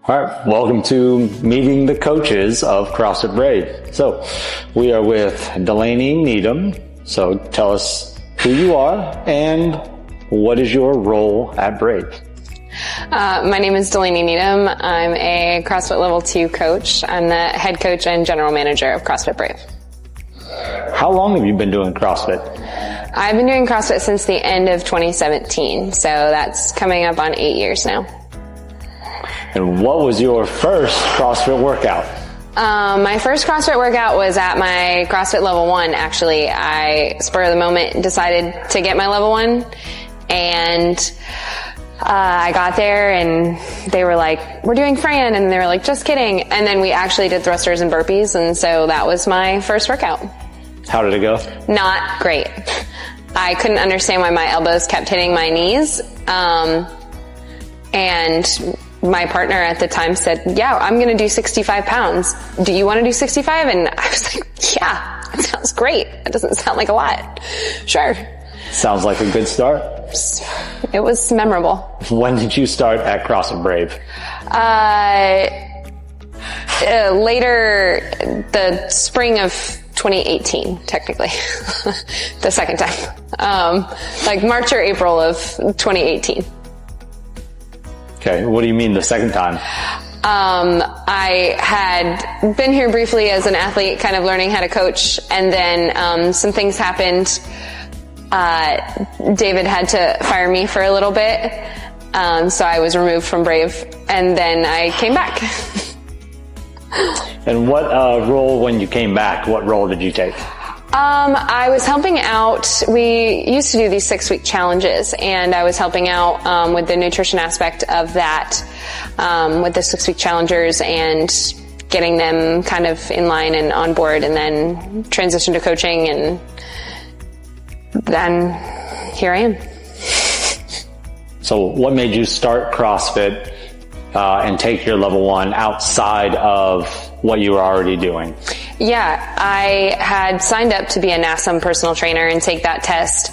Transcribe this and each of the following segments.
All right, welcome to meeting the coaches of CrossFit Brave. So we are with Delaney Needham. So tell us who you are and what is your role at Brave? My name is Delaney Needham. I'm a CrossFit Level 2 coach. I'm the head coach and general manager of CrossFit Brave. How long have you been doing CrossFit? I've been doing CrossFit since the end of 2017, so that's coming up on 8 years now. And what was your first CrossFit workout? My first CrossFit workout was at my CrossFit Level 1, actually. I, spur of the moment, decided to get my Level 1, and I got there and they were like, we're doing Fran, and they were like, just kidding. And then we actually did thrusters and burpees, and so that was my first workout. How did it go? Not great. I couldn't understand why my elbows kept hitting my knees, and my partner at the time said, yeah, I'm going to do 65 pounds. Do you want to do 65? And I was like, yeah, that sounds great. That doesn't sound like a lot. Sure. Sounds like a good start. It was memorable. When did you start at CrossFit Brave? Later, the spring of 2018, technically. The second time. Like March or April of 2018. Okay, what do you mean the second time? I had been here briefly as an athlete, kind of learning how to coach, and then some things happened. David had to fire me for a little bit, so I was removed from Brave, and then I came back. And what role, when you came back, what role did you take? I was helping out. We used to do these 6-week challenges, and I was helping out with the nutrition aspect of that, with the 6-week challengers and getting them kind of in line and on board, and then transition to coaching, and then here I am. So what made you start CrossFit and take your Level 1 outside of what you were already doing? Yeah, I had signed up to be a NASM personal trainer and take that test.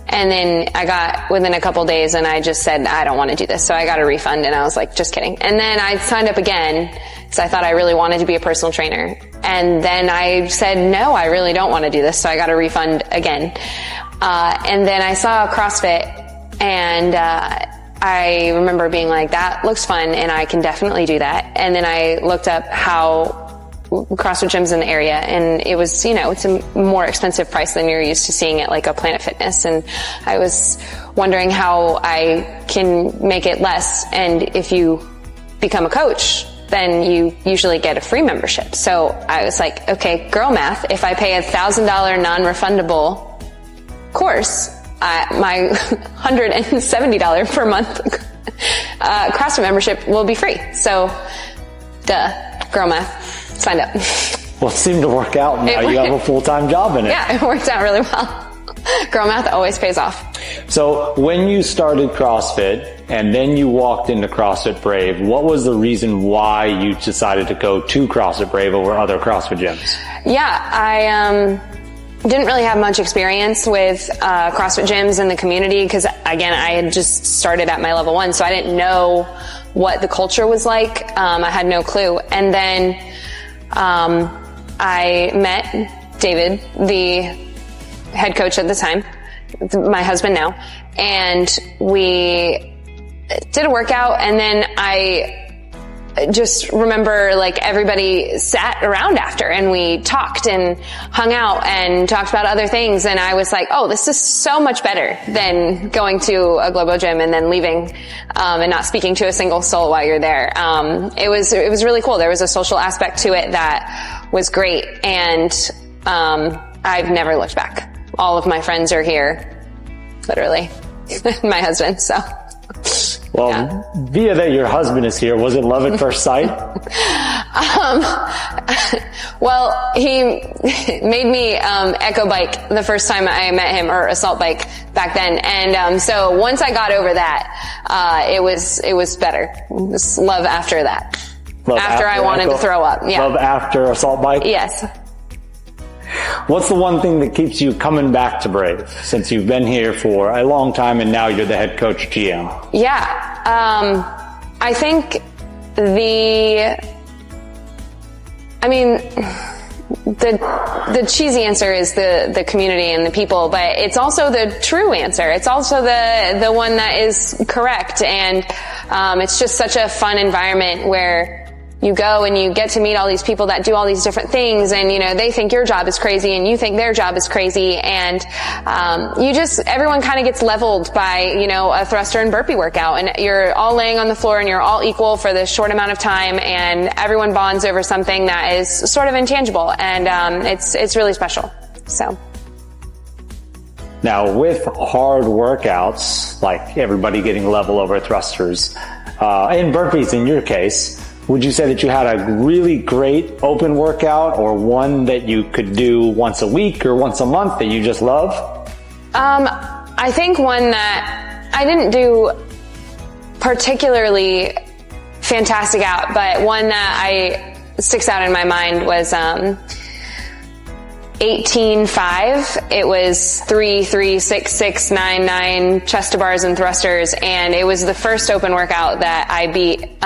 And then I got within a couple days and I just said, I don't want to do this. So I got a refund and I was like, just kidding. And then I signed up again because I thought I really wanted to be a personal trainer. And then I said, no, I really don't want to do this. So I got a refund again. And then I saw CrossFit, and I remember being like, that looks fun and I can definitely do that. And then I looked up how CrossFit gyms in the area, and it was, it's a more expensive price than you're used to seeing at like a Planet Fitness. And I was wondering how I can make it less. And if you become a coach, then you usually get a free membership. So I was like, okay, girl math, if I pay $1,000 non-refundable course, my $170 per month CrossFit membership will be free. So, girl math, signed up. Well, it seemed to work out. Now you have a full-time job in it. Yeah, it worked out really well. Girl math always pays off. So when you started CrossFit and then you walked into CrossFit Brave, what was the reason why you decided to go to CrossFit Brave over other CrossFit gyms? Yeah, I didn't really have much experience with CrossFit gyms in the community because, again, I had just started at my Level 1, so I didn't know what the culture was like. I had no clue. And then I met David, the head coach at the time, my husband now, and we did a workout, and then I just remember like everybody sat around after and we talked and hung out and talked about other things, and I was like, oh, this is so much better than going to a Globo gym and then leaving and not speaking to a single soul while you're there. It was really cool. There was a social aspect to it that was great, and I've never looked back. All of my friends are here, literally. My husband, so. Well, yeah. Via that your husband is here, was it love at first sight? Well, he made me echo bike the first time I met him, or assault bike back then. And so once I got over that, it was better. It was love after that. Love after I wanted to throw up. Yeah. Love after assault bike? Yes. What's the one thing that keeps you coming back to Brave, since you've been here for a long time and now you're the head coach GM? Yeah. I think the cheesy answer is the community and the people, but it's also the true answer. It's also the one that is correct. And, it's just such a fun environment where you go and you get to meet all these people that do all these different things, and, they think your job is crazy and you think their job is crazy, and, everyone kind of gets leveled by, a thruster and burpee workout, and you're all laying on the floor and you're all equal for this short amount of time, and everyone bonds over something that is sort of intangible, and, it's really special. So. Now, with hard workouts, like everybody getting level over thrusters, and burpees in your case, would you say that you had a really great open workout, or one that you could do once a week or once a month that you just love? I think one that I didn't do particularly fantastic at, but one that sticks out in my mind was 18-5. It was 3, 3, 6, 6, 9, 9 chest to bars and thrusters. And it was the first open workout that I beat,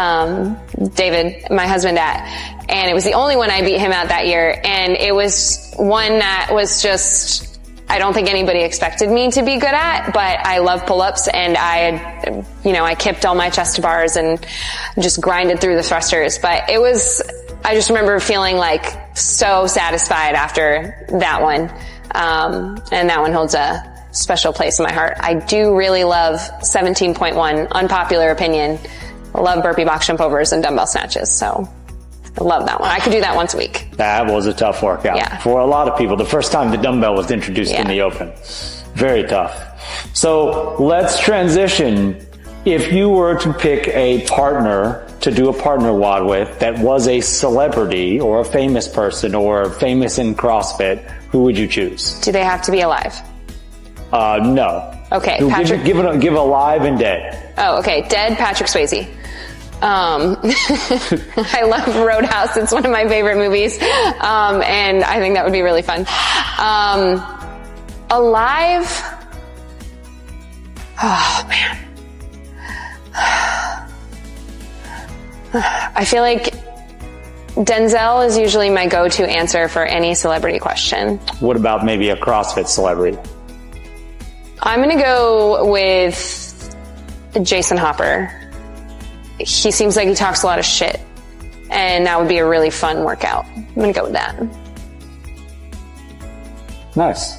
David, my husband, at. And it was the only one I beat him at that year. And it was one that was just, I don't think anybody expected me to be good at, but I love pull-ups, and I kipped all my chest to bars and just grinded through the thrusters. But I just remember feeling like so satisfied after that one. And that one holds a special place in my heart. I do really love 17.1, unpopular opinion. I love burpee box jump overs and dumbbell snatches. So I love that one. I could do that once a week. That was a tough workout. Yeah. For a lot of people. The first time the dumbbell was introduced in the open. Very tough. So let's transition. If you were to pick a partner to do a partner WOD with that was a celebrity or a famous person or famous in CrossFit, who would you choose? Do they have to be alive? No. Okay. Give a live and dead. Oh, okay. Dead, Patrick Swayze. I love Roadhouse. It's one of my favorite movies. And I think that would be really fun. Alive. Oh, man. I feel like Denzel is usually my go-to answer for any celebrity question. What about maybe a CrossFit celebrity? I'm going to go with Jason Hopper. He seems like he talks a lot of shit, and that would be a really fun workout. I'm going to go with that. Nice.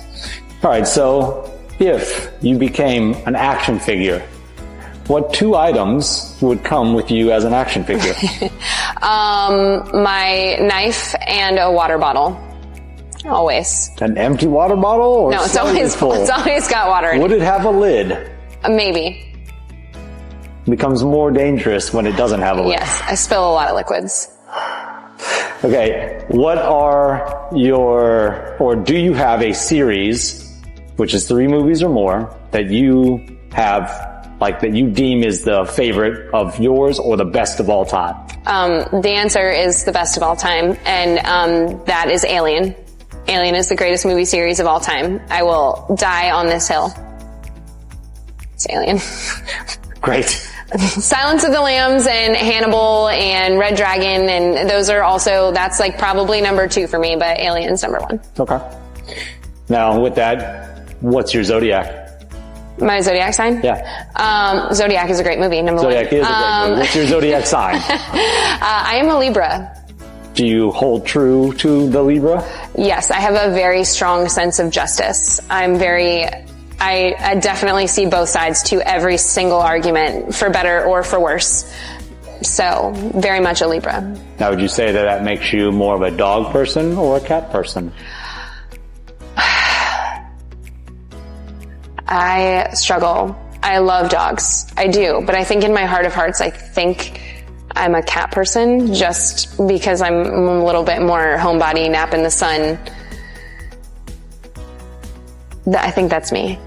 All right, so if you became an action figure, what 2 items would come with you as an action figure? My knife and a water bottle. Always. An empty water bottle? Or no, it's always full. It's always got water in it. Would it have a lid? Maybe. It becomes more dangerous when it doesn't have a lid. Yes, I spill a lot of liquids. Okay, what are do you have a series, which is 3 movies or more, that you have, like, that you deem is the favorite of yours or the best of all time? The answer is the best of all time, and that is Alien. Alien is the greatest movie series of all time. I will die on this hill. It's Alien. Great. Silence of the Lambs and Hannibal and Red Dragon, and those are also, that's like probably number 2 for me, but Alien's number 1. Okay. Now, with that, what's your zodiac? My zodiac sign? Yeah. Zodiac is a great movie, number 1. Zodiac is a great movie. What's your zodiac sign? I am a Libra. Do you hold true to the Libra? Yes, I have a very strong sense of justice. I definitely see both sides to every single argument, for better or for worse. So, very much a Libra. Now, would you say that makes you more of a dog person or a cat person? I struggle. I love dogs. I do. But I think in my heart of hearts, I think I'm a cat person, just because I'm a little bit more homebody, nap in the sun. I think that's me.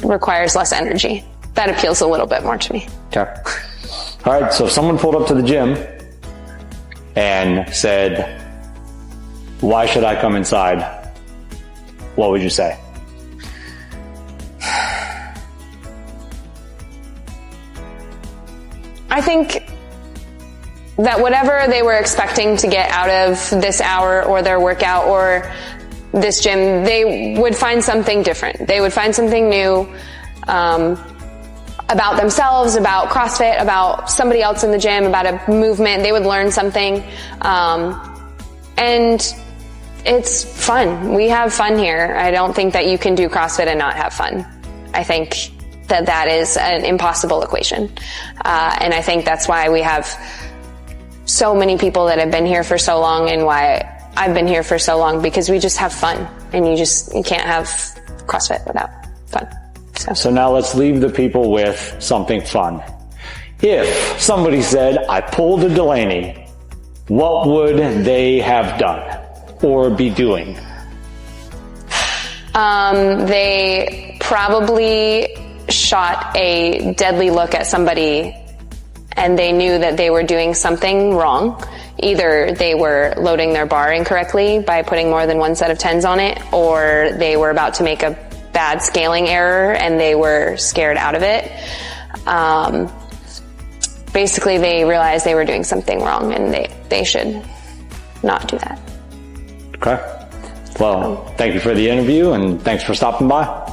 Requires less energy. That appeals a little bit more to me. Okay. All right. So if someone pulled up to the gym and said, "Why should I come inside?" what would you say? I think that whatever they were expecting to get out of this hour or their workout or this gym, they would find something different. They would find something new, about themselves, about CrossFit, about somebody else in the gym, about a movement. They would learn something. And it's fun. We have fun here. I don't think that you can do CrossFit and not have fun. I think that that is an impossible equation. And I think that's why we have so many people that have been here for so long, and why I've been here for so long, because we just have fun, and you can't have CrossFit without fun. So now let's leave the people with something fun. If somebody said, I pulled a Delaney, what would they have done or be doing? They probably shot a deadly look at somebody, and they knew that they were doing something wrong. Either they were loading their bar incorrectly by putting more than one set of 10s on it, or they were about to make a bad scaling error and they were scared out of it. Basically, they realized they were doing something wrong, and they should not do that. Okay. Well, thank you for the interview, and thanks for stopping by.